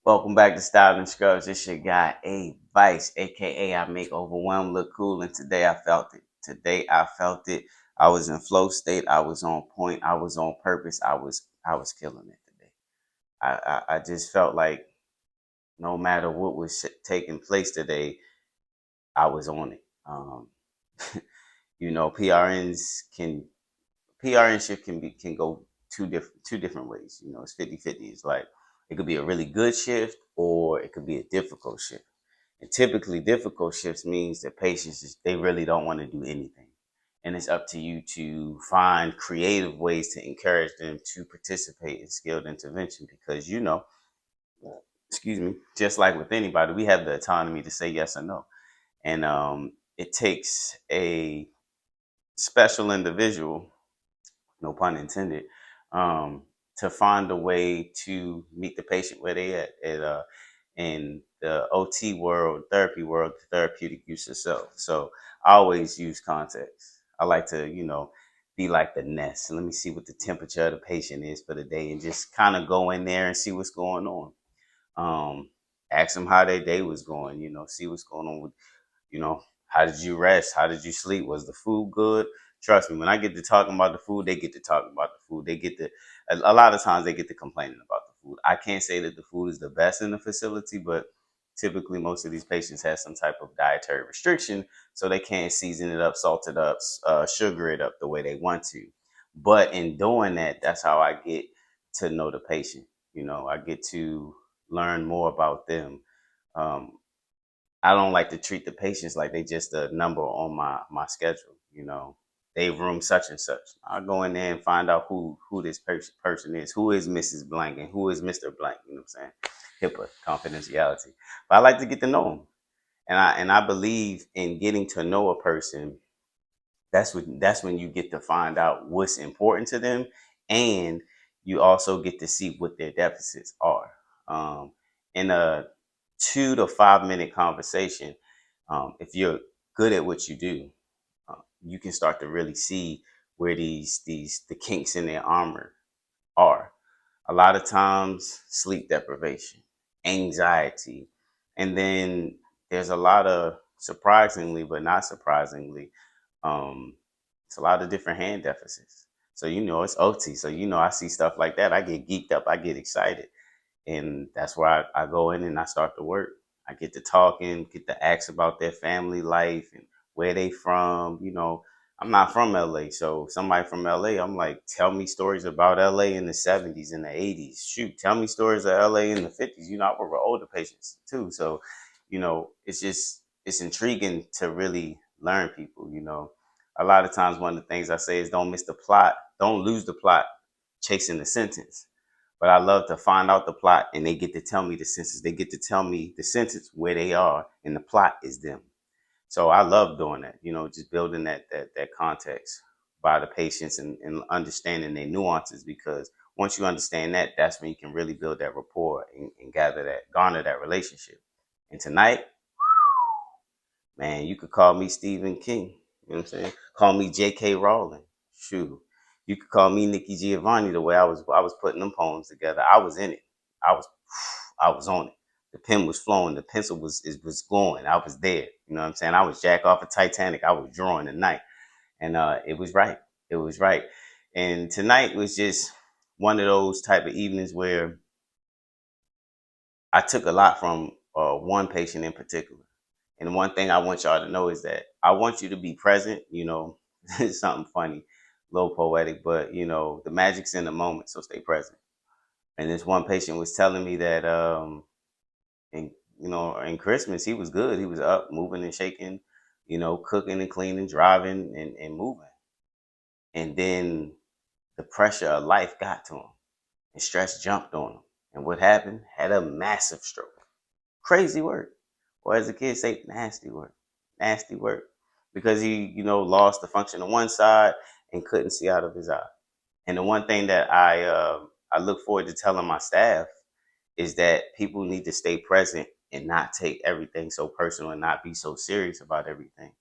Welcome back to Style and Scrubs. It's your guy, A Vice, aka I make overwhelmed look cool. And today I felt it. Today I felt it. I was in flow state. I was on point. I was on purpose. I was killing it today. I just felt like no matter what was taking place today, I was on it. PRNs PRN shift can go two different ways. It's 50-50. It's like it could be a really good shift or it could be a difficult shift. And typically difficult shifts means that they really don't want to do anything. And it's up to you to find creative ways to encourage them to participate in skilled intervention because excuse me, just like with anybody, we have the autonomy to say yes or no. And it takes a special individual, no pun intended, um, to find a way to meet the patient where they at. In the OT world, therapy world, therapeutic use of self. So I always use context. I like to, be like the nest. Let me see what the temperature of the patient is for the day and just kind of go in there and see what's going on. Ask them how their day was going, see what's going on with how did you rest? How did you sleep? Was the food good? Trust me, when I get to talking about the food, they get to talking about the food. A lot of times they get to complaining about the food. I can't say that the food is the best in the facility, but typically most of these patients have some type of dietary restriction, so they can't season it up, salt it up, sugar it up the way they want to. But in doing that, that's how I get to know the patient. I get to learn more about them. Um, I don't like to treat the patients like they just a number on my schedule. They room such and such. I'll go in there and find out who this person is, who is Mrs. Blank and who is Mr. Blank. You know what I'm saying? HIPAA confidentiality. But I like to get to know them, and I believe in getting to know a person. That's when you get to find out what's important to them, and you also get to see what their deficits are. In a 2 to 5 minute conversation, if you're good at what you do, you can start to really see where the kinks in their armor are. A lot of times, sleep deprivation, anxiety, and then there's a lot of, surprisingly but not surprisingly, um, it's a lot of different hand deficits. So it's OT. So I see stuff like that. I get geeked up. I get excited, and that's where I go in and I start to work. I get to talking, get to ask about their family life and where they from. I'm not from LA, so somebody from LA, I'm like, tell me stories about LA in the '70s and the '80s. Shoot, tell me stories of LA in the '50s. I work with older patients too, so it's intriguing to really learn people. A lot of times one of the things I say is don't miss the plot, don't lose the plot chasing the sentence. But I love to find out the plot and they get to tell me the sentence. They get to tell me the sentence where they are and the plot is them. So I love doing that, just building that context by the patients and understanding their nuances because once you understand that, that's when you can really build that rapport and garner that relationship. And tonight, man, you could call me Stephen King. You know what I'm saying? Call me J.K. Rowling. Shoot. You could call me Nikki Giovanni the way I was putting them poems together. I was in it. I was I was on it. The pen was flowing, the pencil was going. I was there. You know what I'm saying? I was Jack off of Titanic. I was drawing the night. And it was right. It was right. And tonight was just one of those type of evenings where I took a lot from one patient in particular. And one thing I want y'all to know is that I want you to be present. It's something funny, a little poetic, but the magic's in the moment, so stay present. And this one patient was telling me that, in in Christmas he was good. He was up, moving and shaking, cooking and cleaning, driving and moving. And then the pressure of life got to him, and stress jumped on him. And what happened? Had a massive stroke. Crazy work. Or as the kids say, nasty work. Nasty work. Because he, lost the function on one side and couldn't see out of his eye. And the one thing that I look forward to telling my staff is that people need to stay present and not take everything so personal and not be so serious about everything.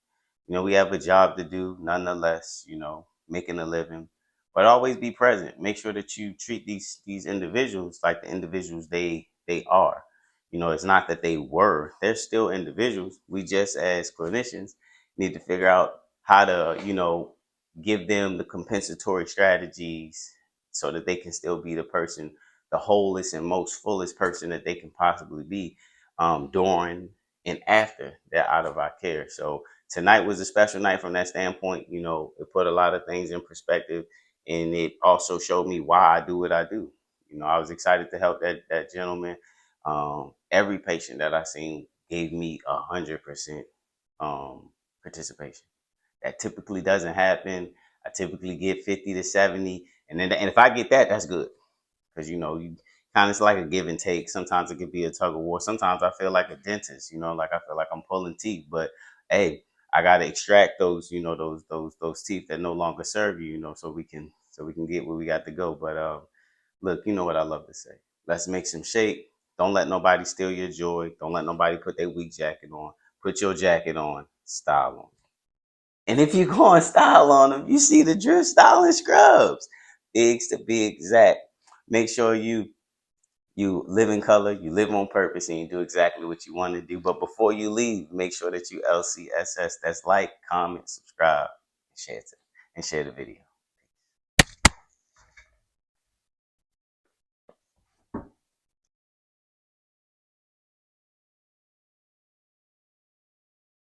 We have a job to do nonetheless, making a living, but always be present. Make sure that you treat these individuals like the individuals they are. You know, it's not that they're still individuals. We just as clinicians need to figure out how to, give them the compensatory strategies so that they can still be the person, the wholest and most fullest person that they can possibly be during and after they're out of our care. So tonight was a special night from that standpoint. You know, it put a lot of things in perspective, and it also showed me why I do what I do. You know, I was excited to help that gentleman. Every patient that I seen gave me 100% participation. That typically doesn't happen. I typically get 50 to 70, and if I get that, that's good, because you kind of, it's like a give and take. Sometimes it could be a tug of war. Sometimes I feel like a dentist. Like I feel like I'm pulling teeth, but hey, I gotta extract those those teeth that no longer serve you. So we can get where we got to go. But look, you know what I love to say. Let's make some shape. Don't let nobody steal your joy. Don't let nobody put their weak jacket on. Put your jacket on. Style on. And if you go on style on them, you see the drift style and scrubs. Bigs to be exact. Make sure you live in color, you live on purpose, and you do exactly what you want to do. But before you leave, make sure that you LCSS. That's like, comment, subscribe, and share the video.